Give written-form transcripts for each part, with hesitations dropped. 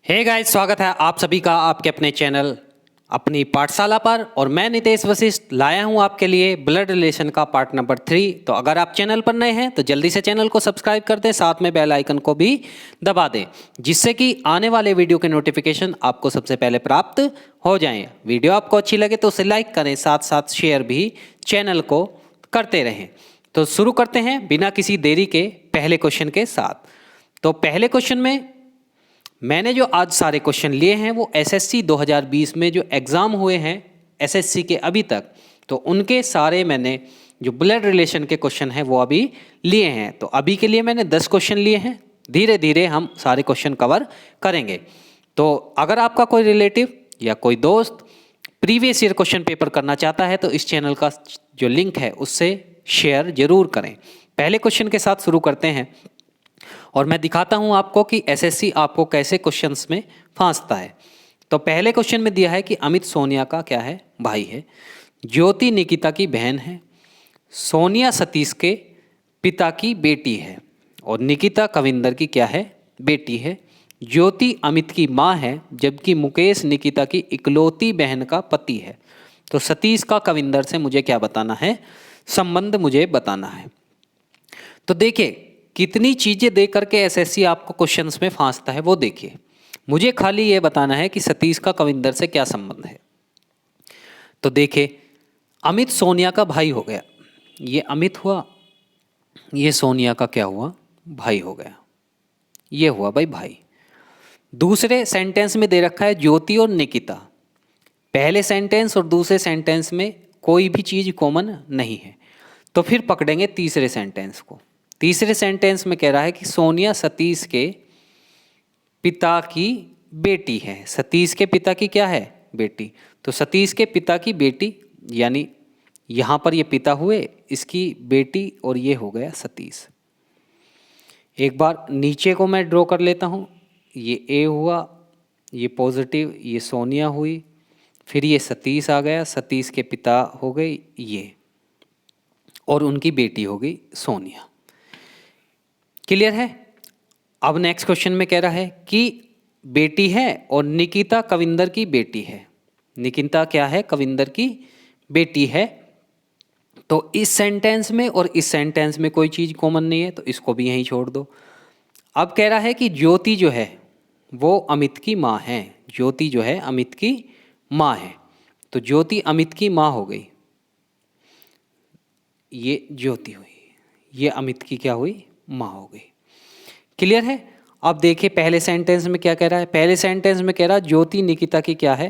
Hey guys, स्वागत है आप सभी का आपके अपने चैनल अपनी पाठशाला पर। और मैं नितेश वशिष्ठ लाया हूं आपके लिए ब्लड रिलेशन का पार्ट नंबर 3। तो अगर आप चैनल पर नए हैं तो जल्दी से चैनल को सब्सक्राइब कर दें, साथ में बेल आइकन को भी दबा दें, जिससे कि आने वाले वीडियो के नोटिफिकेशन आपको सबसे पहले प्राप्त हो जाएं। वीडियो आपको अच्छी लगे तो उसे लाइक करें, साथ साथ शेयर भी चैनल को करते रहें। तो शुरू करते हैं बिना किसी देरी के पहले क्वेश्चन के साथ। तो पहले क्वेश्चन में मैंने जो आज सारे क्वेश्चन लिए हैं वो एसएससी 2020 में जो एग्ज़ाम हुए हैं एसएससी के अभी तक, तो उनके सारे मैंने जो ब्लड रिलेशन के क्वेश्चन हैं वो अभी लिए हैं। तो अभी के लिए मैंने 10 क्वेश्चन लिए हैं, धीरे धीरे हम सारे क्वेश्चन कवर करेंगे। तो अगर आपका कोई रिलेटिव या कोई दोस्त प्रीवियस ईयर क्वेश्चन पेपर करना चाहता है तो इस चैनल का जो लिंक है उससे शेयर जरूर करें। पहले क्वेश्चन के साथ शुरू करते हैं और मैं दिखाता हूं आपको कि एसएससी आपको कैसे क्वेश्चंस में फांसता है। तो पहले क्वेश्चन में दिया है कि अमित सोनिया का क्या है, भाई है। ज्योति निकिता की बहन है। सोनिया सतीश के पिता की बेटी है। और निकिता कविंदर की क्या है, बेटी है। ज्योति अमित की माँ है, जबकि मुकेश निकिता की इकलौती बहन का पति है। तो सतीश का कविंदर से मुझे क्या बताना है, संबंध मुझे बताना है। तो देखिए कितनी चीजें दे करके एसएससी आपको क्वेश्चंस में फांसता है वो देखिए। मुझे खाली ये बताना है कि सतीश का कविंदर से क्या संबंध है। तो देखिए अमित सोनिया का भाई हो गया, ये अमित हुआ, ये सोनिया का क्या हुआ, भाई हो गया, ये हुआ भाई भाई। दूसरे सेंटेंस में दे रखा है ज्योति और निकिता। पहले सेंटेंस और दूसरे सेंटेंस में कोई भी चीज कॉमन नहीं है, तो फिर पकड़ेंगे तीसरे सेंटेंस को। तीसरे सेंटेंस में कह रहा है कि सोनिया सतीश के पिता की बेटी है। सतीश के पिता की क्या है, बेटी। तो सतीश के पिता की बेटी यानी यहां पर ये पिता हुए, इसकी बेटी, और ये हो गया सतीश। एक बार नीचे को मैं ड्रॉ कर लेता हूं। ये ए हुआ, ये पॉजिटिव, ये सोनिया हुई, फिर ये सतीश आ गया, सतीश के पिता हो गए ये, और उनकी बेटी हो गई सोनिया। क्लियर है। अब नेक्स्ट क्वेश्चन में कह रहा है कि बेटी है और निकिता कविंदर की बेटी है। निकिता क्या है, कविंदर की बेटी है। तो इस सेंटेंस में और इस सेंटेंस में कोई चीज कॉमन नहीं है, तो इसको भी यहीं छोड़ दो। अब कह रहा है कि ज्योति जो है वो अमित की माँ है। ज्योति जो है अमित की माँ है। तो ज्योति अमित की माँ हो गई, ये ज्योति हुई, ये अमित की क्या हुई, माँ हो गई। क्लियर है। अब देखिए पहले सेंटेंस में क्या कह रहा है। पहले सेंटेंस में कह रहा है ज्योति निकिता की क्या है,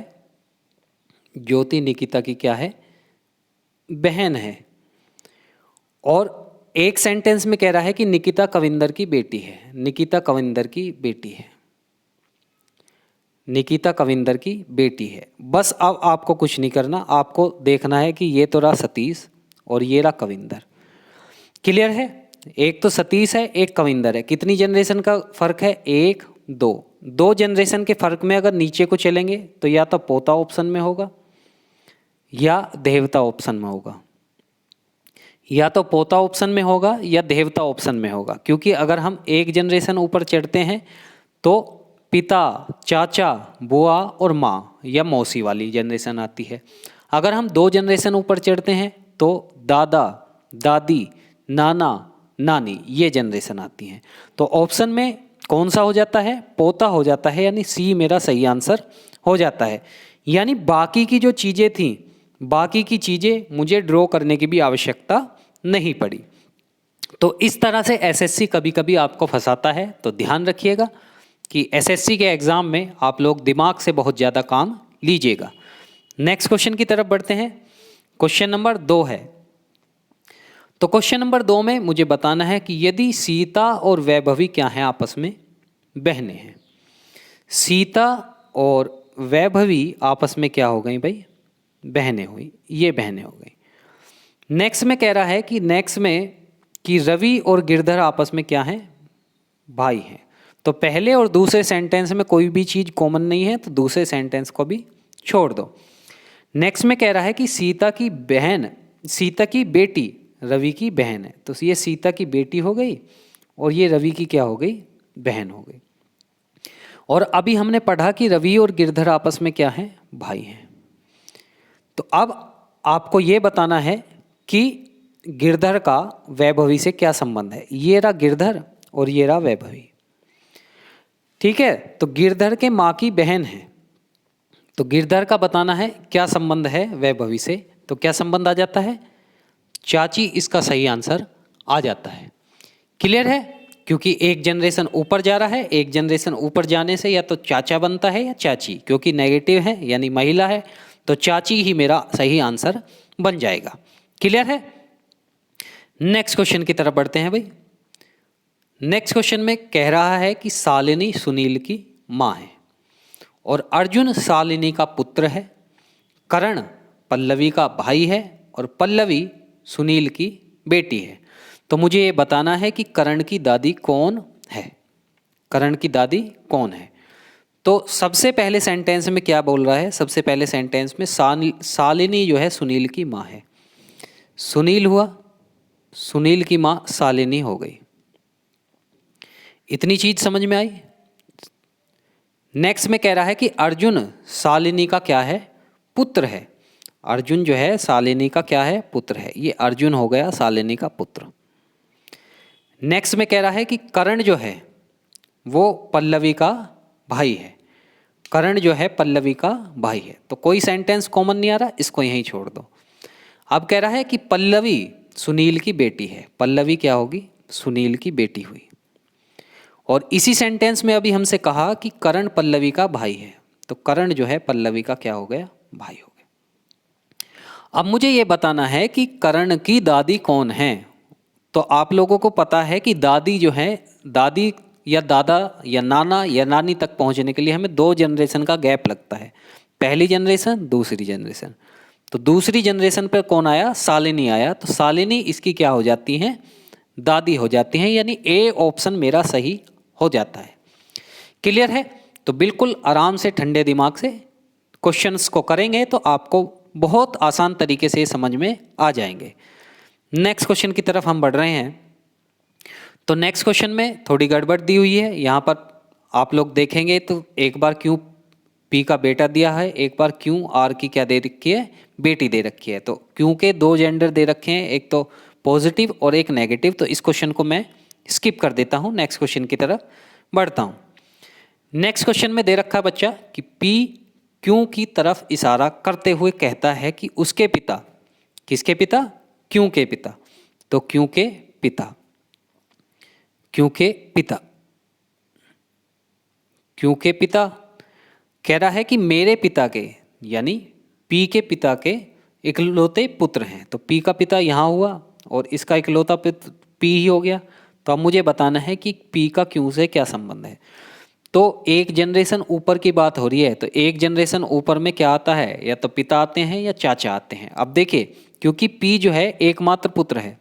ज्योति निकिता की क्या है, बहन है। और एक सेंटेंस में कह रहा है कि निकिता कविंदर की बेटी है। निकिता कविंदर की बेटी है, निकिता कविंदर की बेटी है। बस अब आपको कुछ नहीं करना, आपको देखना है कि ये तो रहा सतीश और ये रहा कविंदर। क्लियर है। एक तो सतीश है, एक कविंदर है। कितनी जनरेशन का फर्क है, एक दो जनरेशन के फर्क में अगर नीचे को चलेंगे तो या तो पोता ऑप्शन में होगा या देवता ऑप्शन में होगा, या तो पोता ऑप्शन में होगा या देवता ऑप्शन में होगा। क्योंकि अगर हम एक जनरेशन ऊपर चढ़ते हैं तो पिता, चाचा, बुआ और माँ या मौसी वाली जनरेशन आती है। अगर हम 2 जनरेशन ऊपर चढ़ते हैं तो दादा, दादी, नाना, नानी, ये जनरेशन आती हैं। तो ऑप्शन में कौन सा हो जाता है, पोता हो जाता है, यानी सी मेरा सही आंसर हो जाता है। यानी बाकी की जो चीज़ें थी, बाकी की चीज़ें मुझे ड्रॉ करने की भी आवश्यकता नहीं पड़ी। तो इस तरह से एसएससी कभी कभी आपको फंसाता है। तो ध्यान रखिएगा कि एसएससी के एग्ज़ाम में आप लोग दिमाग से बहुत ज़्यादा काम लीजिएगा। नेक्स्ट क्वेश्चन की तरफ बढ़ते हैं। क्वेश्चन नंबर 2 है। तो क्वेश्चन नंबर 2 में मुझे बताना है कि यदि सीता और वैभवी क्या हैं, आपस में बहनें हैं। सीता और वैभवी आपस में क्या हो गई भाई, बहनें हुई, ये बहनें हो गई। नेक्स्ट में कह रहा है कि नेक्स्ट में कि रवि और गिरधर आपस में क्या हैं, भाई हैं। तो पहले और दूसरे सेंटेंस में कोई भी चीज़ कॉमन नहीं है, तो दूसरे सेंटेंस को भी छोड़ दो। नेक्स्ट में कह रहा है कि सीता की बहन, सीता की बेटी रवि की बहन है। तो ये सीता की बेटी हो गई और ये रवि की क्या हो गई, बहन हो गई। और अभी हमने पढ़ा कि रवि और गिरधर आपस में क्या हैं, भाई हैं। तो अब आपको ये बताना है कि गिरधर का वैभवी से क्या संबंध है। ये रहा गिरधर और ये रहा वैभवी, ठीक है। तो गिरधर के माँ की बहन है, तो गिरधर का बताना है क्या संबंध है वैभवी से। तो क्या संबंध आ जाता है, चाची, इसका सही आंसर आ जाता है। क्लियर है, क्योंकि एक जनरेशन ऊपर जा रहा है, एक जनरेशन ऊपर जाने से या तो चाचा बनता है या चाची, क्योंकि नेगेटिव है यानी महिला है, तो चाची ही मेरा सही आंसर बन जाएगा। क्लियर है। नेक्स्ट क्वेश्चन की तरफ बढ़ते हैं भाई। नेक्स्ट क्वेश्चन में कह रहा है कि शालिनी सुनील की माँ है और अर्जुन शालिनी का पुत्र है, करण पल्लवी का भाई है और पल्लवी सुनील की बेटी है। तो मुझे ये बताना है कि करण की दादी कौन है। करण की दादी कौन है। तो सबसे पहले सेंटेंस में क्या बोल रहा है, सबसे पहले सेंटेंस में शालिनी जो है सुनील की माँ है। सुनील हुआ, सुनील की माँ शालिनी हो गई। इतनी चीज समझ में आई। नेक्स्ट में कह रहा है कि अर्जुन शालिनी का क्या है, पुत्र है। अर्जुन जो है शालिनी का क्या है, पुत्र है। ये अर्जुन हो गया शालिनी का पुत्र। नेक्स्ट में कह रहा है कि करण जो है वो पल्लवी का भाई है। करण जो है पल्लवी का भाई है। तो कोई सेंटेंस कॉमन नहीं आ रहा, इसको यहीं छोड़ दो। अब कह रहा है कि पल्लवी सुनील की बेटी है। पल्लवी क्या होगी, सुनील की बेटी हुई। और इसी सेंटेंस में अभी हमसे कहा कि करण पल्लवी का भाई है, तो करण जो है पल्लवी का क्या हो गया, भाई हो गया। अब मुझे ये बताना है कि करण की दादी कौन है। तो आप लोगों को पता है कि दादी जो है, दादी या दादा या नाना या नानी तक पहुंचने के लिए हमें 2 जनरेशन का गैप लगता है। पहली जनरेशन, दूसरी जनरेशन। तो दूसरी जनरेशन पर कौन आया, शालिनी आया। तो शालिनी इसकी क्या हो जाती हैं, दादी हो जाती हैं, यानी ए ऑप्शन मेरा सही हो जाता है। क्लियर है। तो बिल्कुल आराम से ठंडे दिमाग से क्वेश्चंस को करेंगे तो आपको बहुत आसान तरीके से समझ में आ जाएंगे। नेक्स्ट क्वेश्चन की तरफ हम बढ़ रहे हैं। तो नेक्स्ट क्वेश्चन में थोड़ी गड़बड़ दी हुई है। यहाँ पर आप लोग देखेंगे तो एक बार क्यों पी का बेटा दिया है, एक बार क्यों आर की क्या दे रखी है, बेटी दे रखी है। तो क्यों के 2 जेंडर दे रखे हैं, एक तो पॉजिटिव और एक नेगेटिव। तो इस क्वेश्चन को मैं स्किप कर देता हूँ, नेक्स्ट क्वेश्चन की तरफ बढ़ता हूँ। नेक्स्ट क्वेश्चन में दे रखा बच्चा कि पी क्यों की तरफ इशारा करते हुए कहता है कि उसके पिता, किसके पिता, क्यों के पिता। तो क्यों के पिता, क्यों के पिता, क्यों के पिता कह रहा है कि मेरे पिता के, यानी पी के पिता के इकलौते पुत्र हैं। तो पी का पिता यहाँ हुआ और इसका इकलौता पुत्र पी ही हो गया। तो अब मुझे बताना है कि पी का क्यों से क्या संबंध है। तो एक जनरेशन ऊपर की बात हो रही है, तो एक जनरेशन ऊपर में क्या आता है, या तो पिता आते हैं या चाचा आते हैं। अब देखिए, क्योंकि पी जो है एकमात्र पुत्र है,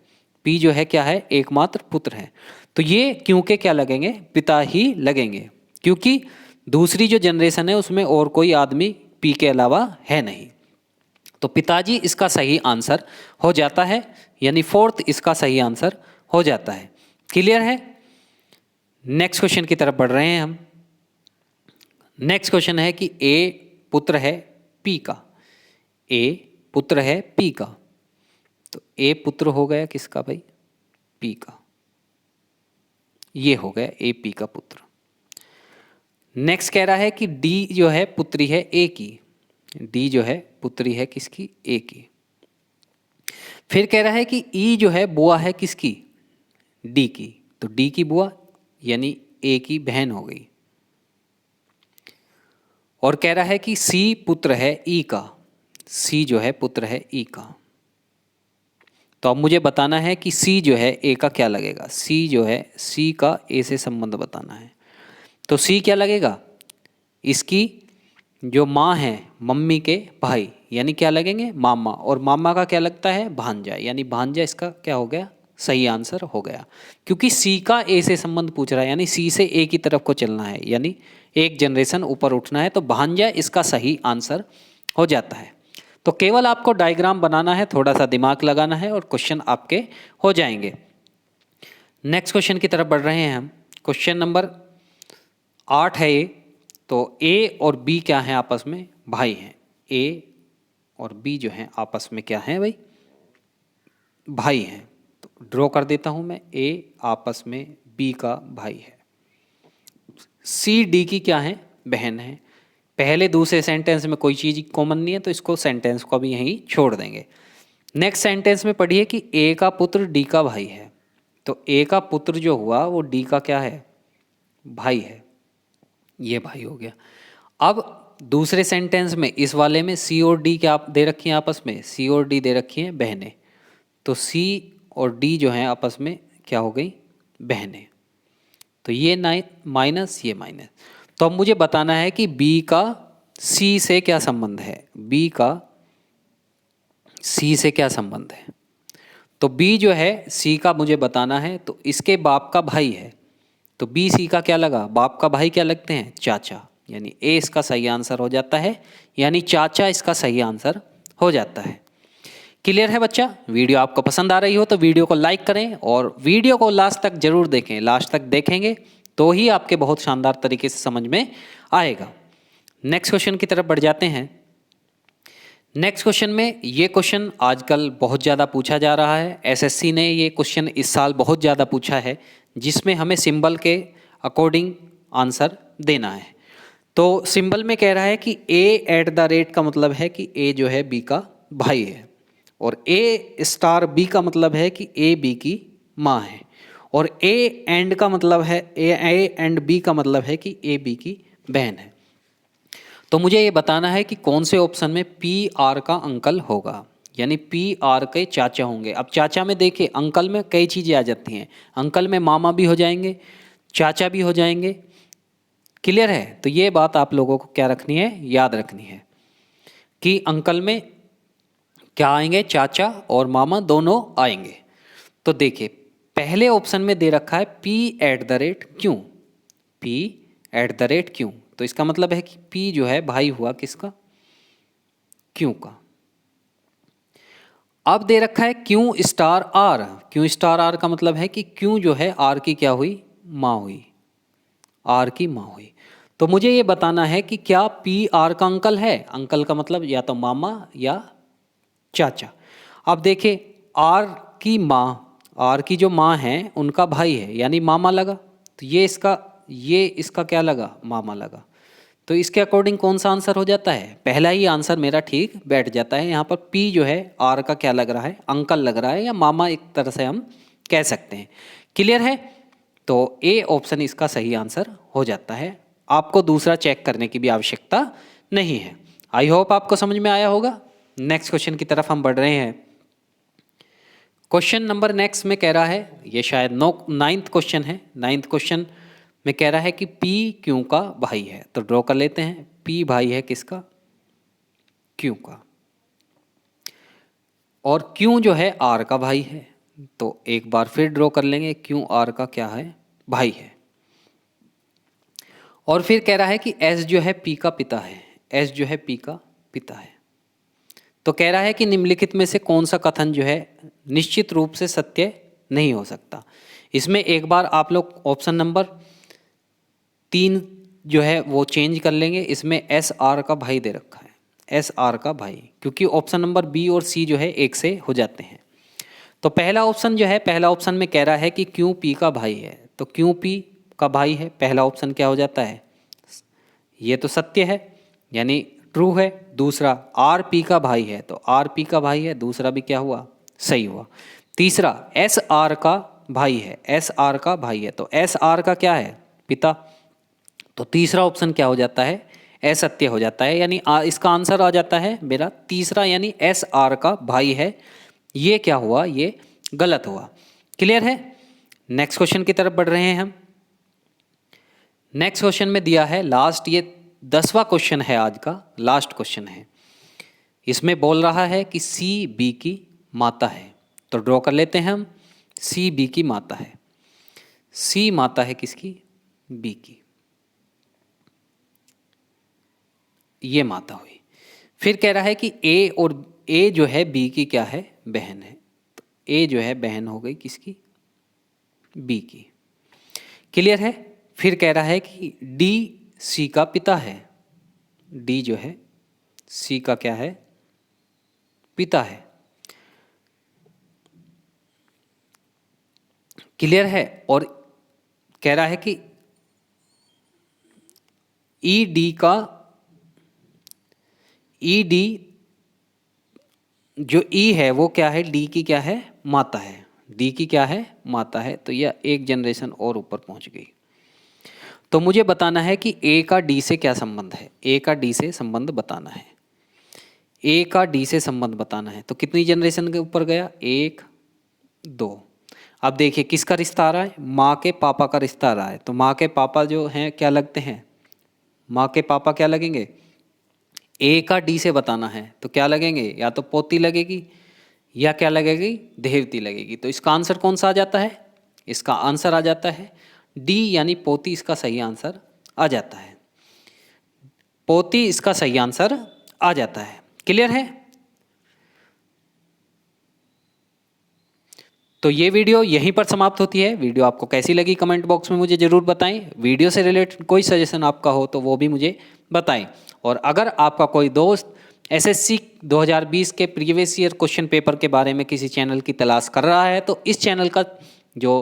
पी जो है क्या है, एकमात्र पुत्र है, तो ये क्यों के क्या लगेंगे, पिता ही लगेंगे। क्योंकि दूसरी जो जनरेशन है उसमें और कोई आदमी पी के अलावा है नहीं। तो पिताजी इसका सही आंसर हो जाता है, यानी 4th इसका सही आंसर हो जाता है। क्लियर है। नेक्स्ट क्वेश्चन की तरफ बढ़ रहे हैं हम। नेक्स्ट क्वेश्चन है कि ए पुत्र है पी का, ए पुत्र है पी का। तो ए पुत्र हो गया किसका भाई, पी का। ये हो गया ए पी का पुत्र। नेक्स्ट कह रहा है कि डी जो है पुत्री है ए की, डी जो है पुत्री है किसकी, ए की। फिर कह रहा है कि ई जो है बुआ है किसकी, डी की। तो डी की बुआ यानी ए की बहन हो गई। और कह रहा है कि सी पुत्र है ई का, सी जो है पुत्र है ई का। तो अब मुझे बताना है कि सी जो है ए का क्या लगेगा, सी जो है सी का ए से संबंध बताना है। तो सी क्या लगेगा, इसकी जो माँ है मम्मी के भाई, यानी क्या लगेंगे, मामा। और मामा का क्या लगता है, भांजा, यानी भांजा इसका क्या हो गया, सही आंसर हो गया। क्योंकि सी का ए से संबंध पूछ रहा है, यानी सी से ए की तरफ को चलना है, यानी एक जनरेशन ऊपर उठना है। तो भांजा इसका सही आंसर हो जाता है। तो केवल आपको डायग्राम बनाना है, थोड़ा सा दिमाग लगाना है और क्वेश्चन आपके हो जाएंगे। नेक्स्ट क्वेश्चन की तरफ बढ़ रहे हैं हम। क्वेश्चन नंबर 8 है ये, तो ए और बी क्या हैं आपस में, भाई हैं। ए और बी जो हैं आपस में क्या हैं भाई, भाई हैं। तो ड्रॉ कर देता हूं मैं, ए आपस में बी का भाई है। सी डी की क्या है, बहन है। पहले दूसरे सेंटेंस में कोई चीज़ कॉमन नहीं है तो इसको सेंटेंस को भी यहीं छोड़ देंगे। नेक्स्ट सेंटेंस में पढ़िए कि ए का पुत्र डी का भाई है। तो ए का पुत्र जो हुआ वो डी का क्या है, भाई है। ये भाई हो गया। अब दूसरे सेंटेंस में इस वाले में सी और डी क्या दे रखी हैं आपस में, सी और डी दे रखी हैं बहनें। तो सी और डी जो हैं आपस में क्या हो गई, बहनें। तो ये माइनस ये माइनस। तो अब मुझे बताना है कि बी का सी से क्या संबंध है, बी का सी से क्या संबंध है। तो बी जो है सी का मुझे बताना है, तो इसके बाप का भाई है। तो बी सी का क्या लगा, बाप का भाई क्या लगते हैं, चाचा। यानी ए इसका सही आंसर हो जाता है, यानी चाचा इसका सही आंसर हो जाता है। क्लियर है बच्चा। वीडियो आपको पसंद आ रही हो तो वीडियो को लाइक करें और वीडियो को लास्ट तक जरूर देखें। लास्ट तक देखेंगे तो ही आपके बहुत शानदार तरीके से समझ में आएगा। नेक्स्ट क्वेश्चन की तरफ बढ़ जाते हैं। नेक्स्ट क्वेश्चन में, ये क्वेश्चन आजकल बहुत ज़्यादा पूछा जा रहा है। एसएससी ने ये क्वेश्चन इस साल बहुत ज़्यादा पूछा है, जिसमें हमें सिंबल के अकॉर्डिंग आंसर देना है। तो सिंबल में कह रहा है कि A@ का मतलब है कि A जो है B का भाई है, और A* B का मतलब है कि A B की माँ है, और A का मतलब है A&B का मतलब है कि A B की बहन है। तो मुझे ये बताना है कि कौन से ऑप्शन में PR का अंकल होगा, यानी PR के चाचा होंगे। अब चाचा में देखिए, अंकल में कई चीज़ें आ जाती हैं। अंकल में मामा भी हो जाएंगे, चाचा भी हो जाएंगे। क्लियर है। तो ये बात आप लोगों को क्या रखनी है, याद रखनी है कि अंकल में क्या आएंगे, चाचा और मामा दोनों आएंगे। तो देखिए पहले ऑप्शन में दे रखा है P@Q, P@Q। तो इसका मतलब है कि P जो है भाई हुआ किसका, Q का। अब दे रखा है Q*R, Q*R का मतलब है कि Q जो है R की क्या हुई, माँ हुई, R की माँ हुई। तो मुझे ये बताना है कि क्या PR का अंकल है। अंकल का मतलब या तो मामा या चाचा। अब देखिए R की माँ, R की जो माँ है उनका भाई है, यानी मामा लगा। तो ये इसका क्या लगा, मामा लगा। तो इसके अकॉर्डिंग कौन सा आंसर हो जाता है, पहला ही आंसर मेरा ठीक बैठ जाता है। यहाँ पर P जो है R का क्या लग रहा है, अंकल लग रहा है, या मामा एक तरह से हम कह सकते हैं। क्लियर है। तो A ऑप्शन इसका सही आंसर हो जाता है। आपको दूसरा चेक करने की भी आवश्यकता नहीं है। आई होप आपको समझ में आया होगा। नेक्स्ट क्वेश्चन की तरफ हम बढ़ रहे हैं। क्वेश्चन नंबर नेक्स्ट में कह रहा है, ये शायद 9th क्वेश्चन है। 9th क्वेश्चन में कह रहा है कि P Q का भाई है। तो ड्रॉ कर लेते हैं। P भाई है किसका, Q का, और Q जो है R का भाई है। तो एक बार फिर ड्रॉ कर लेंगे, Q R का क्या है, भाई है। और फिर कह रहा है कि S जो है P का पिता है, S जो है P का पिता है। तो कह रहा है कि निम्नलिखित में से कौन सा कथन जो है निश्चित रूप से सत्य नहीं हो सकता। इसमें एक बार आप लोग ऑप्शन नंबर 3 जो है वो चेंज कर लेंगे। इसमें SR का भाई दे रखा है, SR का भाई, क्योंकि ऑप्शन नंबर B और C जो है एक से हो जाते हैं। तो पहला ऑप्शन जो है, पहला ऑप्शन में कह रहा है कि क्यों P का भाई है, तो क्यों P का भाई है, पहला ऑप्शन क्या हो जाता है, ये तो सत्य है यानी ट्रू है। दूसरा RP का भाई है, तो RP का भाई है, दूसरा भी क्या हुआ, सही हुआ। तीसरा SR का भाई है, SR का भाई है, तो SR का क्या है, पिता। तो तीसरा ऑप्शन क्या हो जाता है, असत्य हो जाता है, यानी इसका आंसर आ जाता है मेरा तीसरा, यानी SR का भाई है। ये क्या हुआ, ये गलत हुआ। क्लियर है। नेक्स्ट क्वेश्चन की तरफ बढ़ रहे हैं हम। नेक्स्ट क्वेश्चन में दिया है लास्ट, ये 10वां क्वेश्चन है आज का, लास्ट क्वेश्चन है। इसमें बोल रहा है कि C B की माता है। तो ड्रॉ कर लेते हैं हम, C B की माता है। C माता है किसकी, B की, ये माता हुई। फिर कह रहा है कि A जो है B की क्या है, बहन है। तो A जो है बहन हो गई किसकी, B की। क्लियर है। फिर कह रहा है कि D सी का पिता है। डी जो है सी का क्या है, पिता है। क्लियर है। और कह रहा है कि ई डी का, ई डी जो ई है वो क्या है, डी की क्या है, माता है। डी की क्या है, माता है। तो यह एक जनरेशन और ऊपर पहुंच गई। तो मुझे बताना है कि ए का डी से क्या संबंध है। ए का डी से संबंध बताना है। ए का डी से संबंध बताना है। तो कितनी जनरेशन के ऊपर गया, 1 2। अब देखिए किसका रिश्ता आ रहा है, माँ के पापा का रिश्ता आ रहा है। तो माँ के पापा जो हैं क्या लगते हैं, माँ के पापा क्या लगेंगे, ए का डी से बताना है तो क्या लगेंगे, या तो पोती लगेगी या क्या लगेगी, देवती लगेगी। तो इसका आंसर कौन सा आ जाता है, इसका आंसर आ जाता है डी यानी पोती। इसका सही आंसर आ जाता है, पोती इसका सही आंसर आ जाता है। क्लियर है। तो ये वीडियो यहीं पर समाप्त होती है। वीडियो आपको कैसी लगी कमेंट बॉक्स में मुझे ज़रूर बताएं। वीडियो से रिलेटेड कोई सजेशन आपका हो तो वो भी मुझे बताएं। और अगर आपका कोई दोस्त एसएससी 2020 के प्रीवियस ईयर क्वेश्चन पेपर के बारे में किसी चैनल की तलाश कर रहा है तो इस चैनल का जो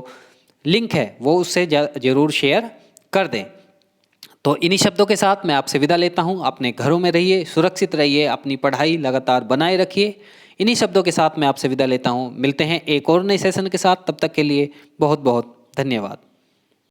लिंक है वो उससे ज़रूर शेयर कर दें। तो इन्हीं शब्दों के साथ मैं आपसे विदा लेता हूं। अपने घरों में रहिए, सुरक्षित रहिए, अपनी पढ़ाई लगातार बनाए रखिए। इन्हीं शब्दों के साथ मैं आपसे विदा लेता हूं। मिलते हैं एक और नए सेशन के साथ। तब तक के लिए बहुत बहुत धन्यवाद।